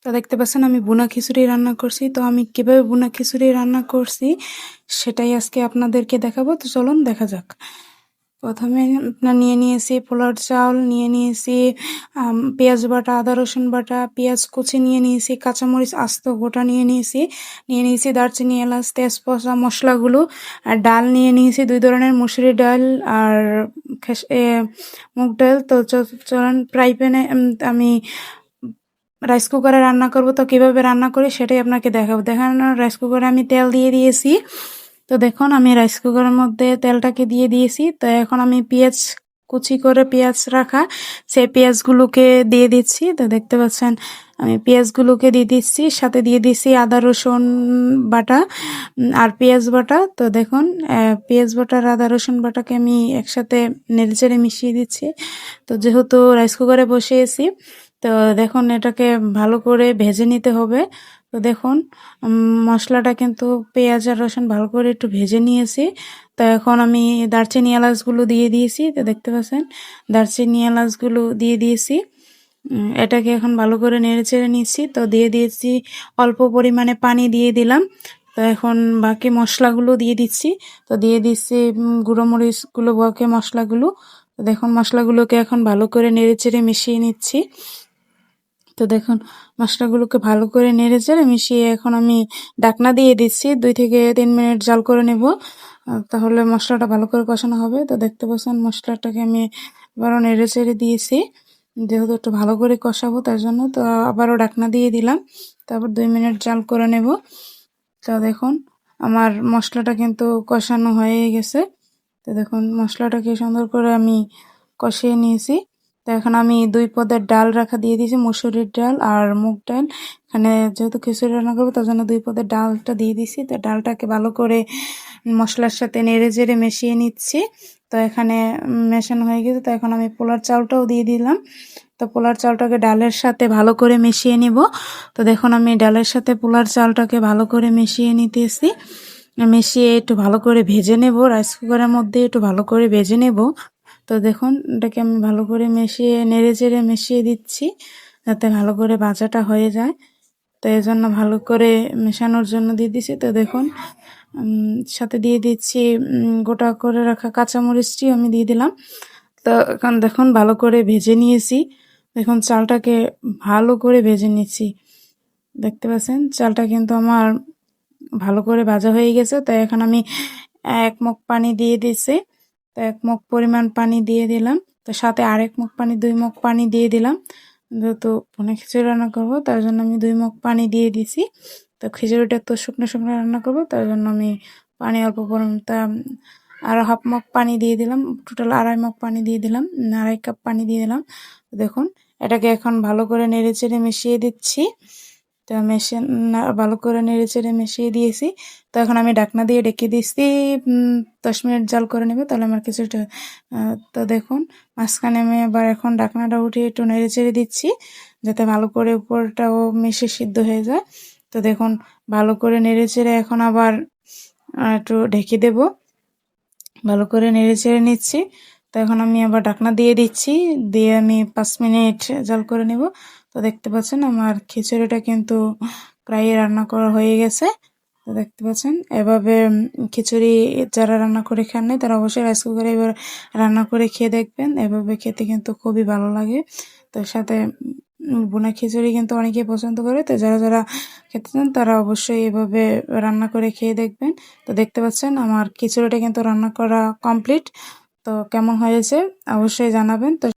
তো দেখতে পাচ্ছেন আমি ভুনা খিচুড়ি রান্না করছি। তো আমি কিভাবে ভুনা খিচুড়ি রান্না করছি সেটাই আজকে আপনাদেরকে দেখাবো। তো চলুন দেখা যাক। প্রথমে আপনার নিয়ে নিয়েছি পোলার চাউল, নিয়ে নিয়েছি পেঁয়াজ বাটা, আদা রসুন বাটা, পেঁয়াজ কুচি নিয়ে নিয়েছি, কাঁচামরিচ আস্ত গোটা নিয়ে নিয়েছি দারচিনি, এলাচ, তেজপাতা মশলাগুলো। আর ডাল নিয়ে নিয়েছি 2 ধরনের, মুসুরি ডাল আর মুগ ডাল। তো চলুন ফ্রাই প্যানে আমি রাইস কুকারে রান্না করব। তো কিভাবে রান্না করি সেটাই আপনাকে দেখাবো। দেখেন রাইস কুকারে আমি তেল দিয়ে দিয়েছি। তো দেখুন আমি রাইস কুকারের মধ্যে তেলটাকে দিয়ে দিয়েছি। তো এখন আমি পেঁয়াজ কুচি করে পেঁয়াজ রাখা সেই পেঁয়াজগুলোকে দিয়ে দিচ্ছি। তো দেখতে পাচ্ছেন আমি পেঁয়াজগুলোকে দিয়ে দিচ্ছি, সাথে দিয়ে দিচ্ছি আদা রসুন বাটা আর পেঁয়াজ বাটা। তো দেখুন পেঁয়াজ বাটা আর আদা রসুন বাটাকে আমি একসাথে নেড়েচেড়ে মিশিয়ে দিচ্ছি। তো যেহেতু রাইস কুকারে বসিয়েছি, তো দেখুন এটাকে ভালো করে ভেজে নিতে হবে। তো দেখুন মশলাটা কিন্তু পেঁয়াজ আর রসুন ভালো করে একটু ভেজে নিয়েছি। তো এখন আমি দারচিনি এলাচগুলো দিয়ে দিয়েছি। তো দেখতে পাচ্ছেন দারচিনি এলাচগুলো দিয়ে দিয়েছি। এটাকে এখন ভালো করে নেড়েচেড়ে নিচ্ছি। তো দিয়ে দিয়েছি অল্প পরিমাণে পানি দিয়ে দিলাম। তো এখন বাকি মশলাগুলো দিয়ে দিচ্ছি। তো দিয়ে দিচ্ছি গুঁড়ো মরিচগুলো, বাকি মশলাগুলো। তো দেখুন মশলাগুলোকে এখন ভালো করে নেড়েচেড়ে মিশিয়ে নিচ্ছি। তো দেখুন মশলাগুলোকে ভালো করে নেড়েচেড়ে মিশিয়ে এখন আমি ঢাকনা দিয়ে দিচ্ছি। 2 থেকে 3 মিনিট জাল করে নেব, তাহলে মশলাটা ভালো করে কষানো হবে। তো দেখতে পাচ্ছেন মশলাটাকে আমি আবারও নেড়েচেড়ে দিয়েছি, যেহেতু একটু ভালো করে কষাবো তার জন্য। তো আবারও ঢাকনা দিয়ে দিলাম, তারপর 2 মিনিট জাল করে নেব। তো দেখুন আমার মশলাটা কিন্তু কষানো হয়ে গেছে। তো দেখুন মশলাটাকে সুন্দর করে আমি কষিয়ে নিয়েছি। তো এখন আমি 2 পদের ডাল রাখা দিয়ে দিয়েছি, মুসুরির ডাল আর মুগ ডাল। এখানে যেহেতু খিচুড়ি রান্না করবো তার জন্য 2 পদের ডালটা দিয়ে দিয়েছি। তো ডালটাকে ভালো করে মশলার সাথে নেড়ে চেড়ে মিশিয়ে নিচ্ছি। তো এখানে মেশানো হয়ে গেছে। তো এখন আমি পোলার চালটাও দিয়ে দিলাম। তো পোলার চালটাকে ডালের সাথে ভালো করে মিশিয়ে নিব। তো দেখুন আমি ডালের সাথে পোলার চালটাকে ভালো করে মিশিয়ে নিতেছি। মিশিয়ে একটু ভালো করে ভেজে নেব, রাইস কুকারের মধ্যে একটু ভালো করে ভেজে নেব। তো দেখুন এটাকে আমি ভালো করে মিশিয়ে নেড়ে চেড়ে মিশিয়ে দিচ্ছি, যাতে ভালো করে ভাজাটা হয়ে যায়। তো এই জন্য ভালো করে মেশানোর জন্য দিয়ে দিচ্ছি। তো দেখুন সাথে দিয়ে দিচ্ছি গোটা করে রাখা কাঁচামরিচটি আমি দিয়ে দিলাম। তো এখন দেখুন ভালো করে ভেজে নিয়েছি। দেখুন চালটাকে ভালো করে ভেজে নিচ্ছি। দেখতে পাচ্ছেন চালটা কিন্তু আমার ভালো করে ভাজা হয়ে গেছে। তো এখন আমি 1 মগ পানি দিয়ে দিচ্ছি। তো 1 মগ পরিমাণ পানি দিয়ে দিলাম। তো সাথে আরেক মগ পানি, 2 মগ পানি দিয়ে দিলাম। যেহেতু ভুনা খিচুড়ি রান্না করবো তার জন্য আমি 2 মগ পানি দিয়ে দিছি। তো খিচুড়িটা একটু শুকনো শুকনো রান্না করবো তার জন্য আমি পানি অল্প পরিমাণ, তা আর হাফ মগ পানি দিয়ে দিলাম। টোটাল 2.5 মগ পানি দিয়ে দিলাম, 2.5 কাপ পানি দিয়ে দিলাম। দেখুন এটাকে এখন ভালো করে নেড়ে চেড়ে মিশিয়ে দিচ্ছি। তো ভালো করে নেড়ে চেড়ে মিশিয়ে দিয়েছি। তো এখন আমি ঢাকনা দিয়ে ঢেকে দিচ্ছি, 10 মিনিট জাল করে নেবে, তাহলে আমার কিছুটা। তো দেখুন মাঝখানে আমি আবার এখন ঢাকনাটা উঠিয়ে একটু নেড়ে চেড়ে দিচ্ছি, যাতে ভালো করে উপরটাও মিশে সিদ্ধ হয়ে যায়। তো দেখুন ভালো করে নেড়ে চেড়ে এখন আবার একটু ঢেকে দেব, ভালো করে নেড়ে চেড়ে নিচ্ছি। তো এখন আমি আবার ঢাকনা দিয়ে দিচ্ছি, দিয়ে আমি 5 মিনিট জাল করে নেব। তো দেখতে পাচ্ছেন আমার খিচুড়িটা কিন্তু প্রায় রান্না করা হয়ে গেছে। তো দেখতে পাচ্ছেন এভাবে খিচুড়ি যারা রান্না করে খান নাই তারা অবশ্যই রাইস কুকারে এবার রান্না করে খেয়ে দেখবেন। এভাবে খেতে কিন্তু খুবই ভালো লাগে। তো সাথে ভুনা খিচুড়ি কিন্তু অনেকেই পছন্দ করে। তো যারা যারা খেতে চান তারা অবশ্যই এভাবে রান্না করে খেয়ে দেখবেন। তো দেখতে পাচ্ছেন আমার খিচুড়িটা কিন্তু রান্না করা কমপ্লিট। তো কেমন হয়েছে অবশ্যই জানাবেন। তো